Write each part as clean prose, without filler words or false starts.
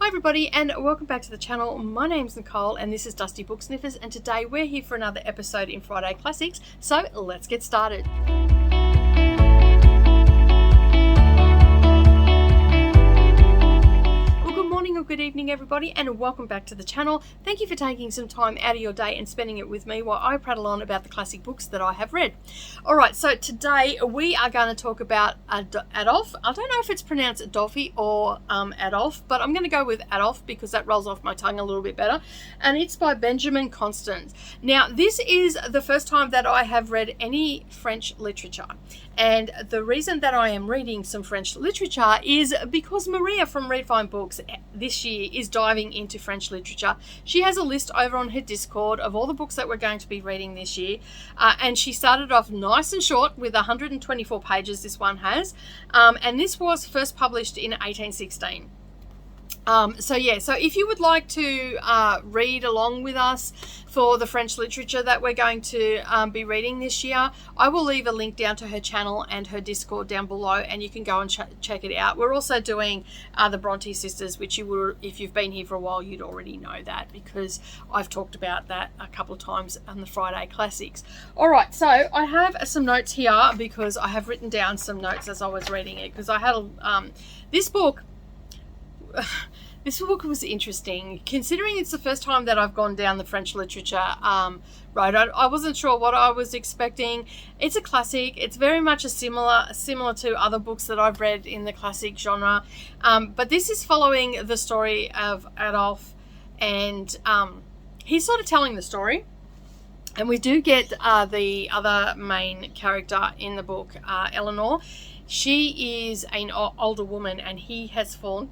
everybody and welcome back to the channel. My name's Nicole and this is Dusty Book Sniffers, and today we're here for another episode in Friday Classics, so let's get started. Or good evening everybody, and welcome back to the channel. Thank you for taking some time out of your day and spending it with me while I prattle on about the classic books that I have read. Alright, so today we are going to talk about Adolphe. I don't know if it's pronounced Adolphe or Adolphe, but I'm going to go with Adolphe because that rolls off my tongue a little bit better, and it's by Benjamin Constant. Now this is the first time that I have read any French literature, and the reason that I am reading some French literature is because Maria from Read Fine Books this year is diving into French literature. She has a list over on her Discord of all the books that we're going to be reading this year, and she started off nice and short with 124 pages this one has, and this was first published in 1816. So if you would like to read along with us for the French literature that we're going to be reading this year, I will leave a link down to her channel and her Discord down below, and you can go and check it out. We're also doing the Bronte sisters, which you will, if you've been here for a while, you'd already know that because I've talked about that a couple of times on the Friday Classics. Alright, so I have some notes here because I have written down some notes as I was reading it, because I had this book was interesting, considering it's the first time that I've gone down the French literature road. I wasn't sure what I was expecting. It's a classic. It's very much a similar to other books that I've read in the classic genre, but this is following the story of Adolphe, and he's sort of telling the story. And we do get the other main character in the book, Eleanor. She is an older woman, and he has fallen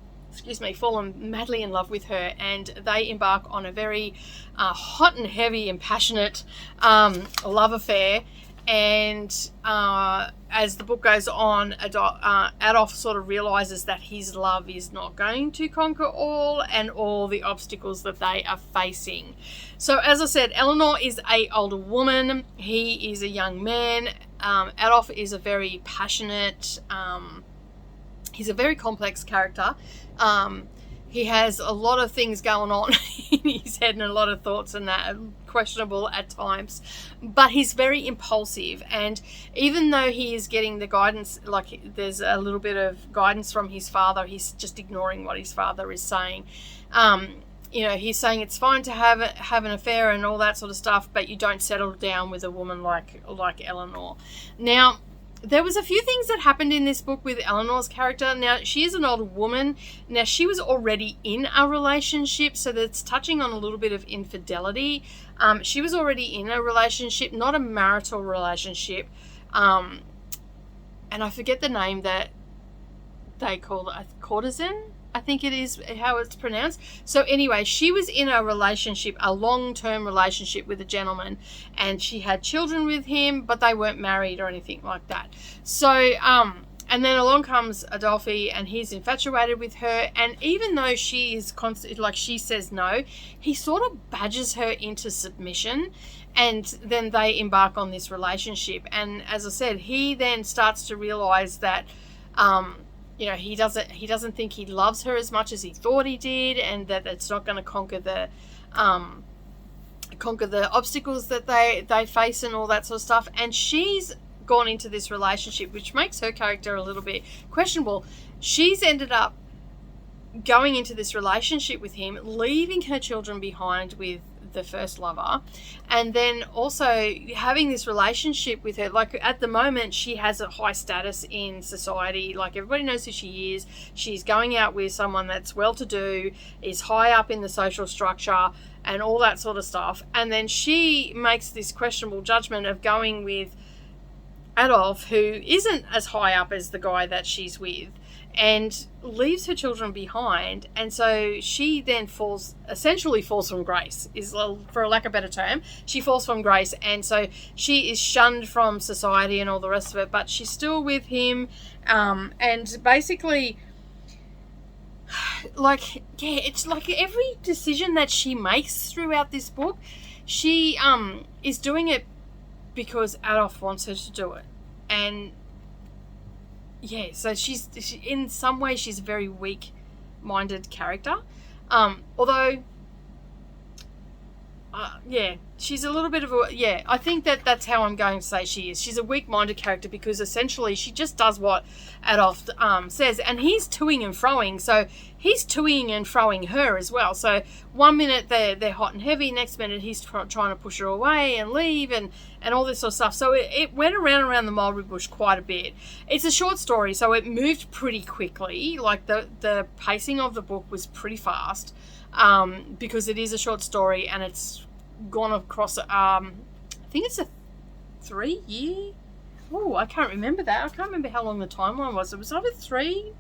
madly in love with her, and they embark on a very hot and heavy and passionate love affair. And as the book goes on, Adolphe sort of realizes that his love is not going to conquer all the obstacles that they are facing. So as I said, Eleanor is an older woman, he is a young man. Adolphe is a very passionate, he's a very complex character. He has a lot of things going on in his head and a lot of thoughts, and that are questionable at times, but he's very impulsive. And even though he is getting the guidance, like there's a little bit of guidance from his father, he's just ignoring what his father is saying. He's saying it's fine to have an affair and all that sort of stuff, but you don't settle down with a woman like Eleanor. Now, there was a few things that happened in this book with Eleanor's character. Now, she is an older woman. Now, she was already in a relationship, so that's touching on a little bit of infidelity. She was already in a relationship, not a marital relationship. And I forget the name that they call it, a courtesan, I think it is how it's pronounced. So anyway, she was in a relationship, a long-term relationship with a gentleman, and she had children with him, but they weren't married or anything like that. So and then along comes Adolphe, and he's infatuated with her, and even though she is constant, like she says no, he sort of badgers her into submission, and then they embark on this relationship. And as I said, he then starts to realize that he doesn't think he loves her as much as he thought he did, and that it's not going to conquer the obstacles that they face and all that sort of stuff. And she's gone into this relationship, which makes her character a little bit questionable. She's ended up going into this relationship with him, leaving her children behind with the first lover, and then also having this relationship with her. Like at the moment, she has a high status in society, like everybody knows who she is. She's going out with someone that's well-to-do, is high up in the social structure and all that sort of stuff, and then she makes this questionable judgment of going with Adolphe, who isn't as high up as the guy that she's with, and leaves her children behind. And so she then essentially falls from grace, for a lack of a better term. She falls from grace, and so she is shunned from society and all the rest of it, but she's still with him. And basically, it's like every decision that she makes throughout this book, she is doing it because Adolphe wants her to do it. And yeah, so she in some way she's a very weak weak-minded character. Although, she's a little bit of I think that's how I'm going to say she is. She's a weak-minded character because essentially she just does what Adolphe says, and he's toing and froing, so he's toing and froing her as well. So one minute they're hot and heavy, next minute he's trying to push her away and leave and all this sort of stuff. So it went around the mulberry bush quite a bit. It's a short story, so it moved pretty quickly. Like the pacing of the book was pretty fast, because it is a short story and it's gone across, I think it's a 3 year. Oh, I can't remember that. I can't remember how long the timeline was. It was over 3,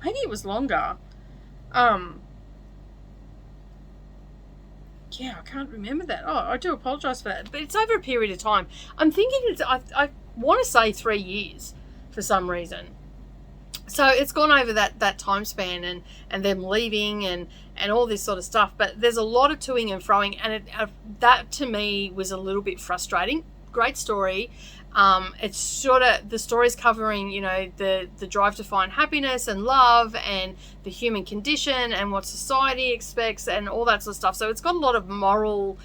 maybe it was longer. I can't remember that. Oh, I do apologise for that. But it's over a period of time. I'm thinking I want to say 3 years for some reason. So it's gone over that time span and them leaving and all this sort of stuff. But there's a lot of toing and froing, and that to me was a little bit frustrating. Great story. It's sort of, the story's covering, the drive to find happiness and love and the human condition and what society expects and all that sort of stuff. So it's got a lot of moral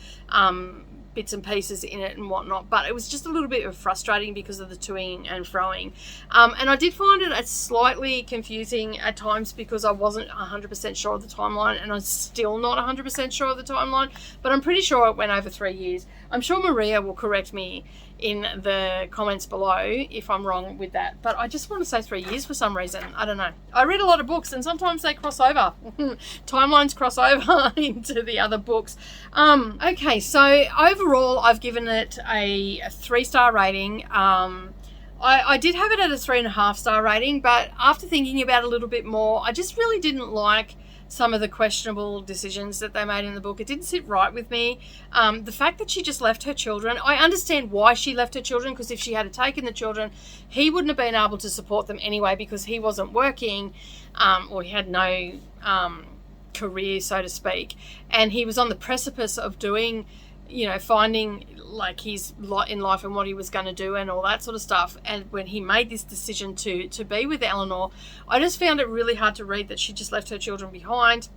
bits and pieces in it and whatnot, but it was just a little bit frustrating because of the toing and froing. And I did find it slightly confusing at times because I wasn't 100% sure of the timeline, and I'm still not 100% sure of the timeline, but I'm pretty sure it went over 3 years. I'm sure Maria will correct me in the comments below if I'm wrong with that, but I just want to say 3 years for some reason. I don't know. I read a lot of books and sometimes they cross over. Timelines cross over into the other books. Okay, so overall I've given it a 3-star rating. I did have it at a 3.5-star rating, but after thinking about it a little bit more, I just really didn't like some of the questionable decisions that they made in the book. It didn't sit right with me. The fact that she just left her children, I understand why she left her children, because if she had taken the children, he wouldn't have been able to support them anyway because he wasn't working, or he had no career, so to speak, and he was on the precipice of doing, finding like his lot in life and what he was going to do and all that sort of stuff. And when he made this decision to be with Eleanor, I just found it really hard to read that she just left her children behind.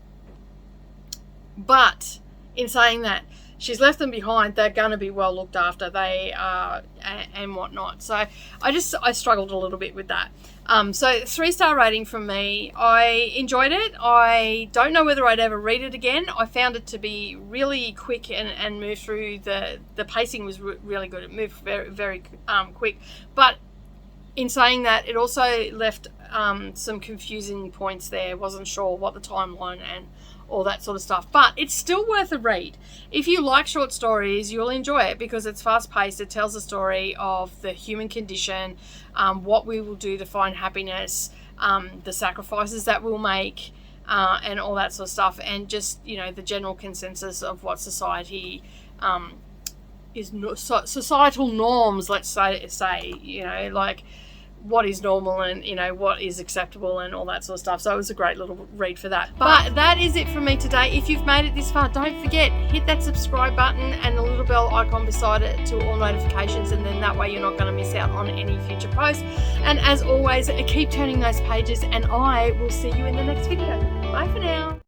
But in saying that, she's left them behind, they're going to be well looked after, they are, and whatnot. So I struggled a little bit with that. So 3-star rating from me. I enjoyed it. I don't know whether I'd ever read it again. I found it to be really quick and move through. The pacing was really good. It moved very, very quick. But in saying that, it also left some confusing points there. Wasn't sure what the timeline and all that sort of stuff, but it's still worth a read. If you like short stories, you'll enjoy it because it's fast-paced. It tells the story of the human condition, what we will do to find happiness, the sacrifices that we'll make, and all that sort of stuff, and just the general consensus of what society is, societal norms, let's say, like what is normal and what is acceptable and all that sort of stuff. So it was a great little read for that. But that is it from me today. If you've made it this far, don't forget, hit that subscribe button and the little bell icon beside it to all notifications, and then that way you're not going to miss out on any future posts. And as always, keep turning those pages, and I will see you in the next video. Bye for now.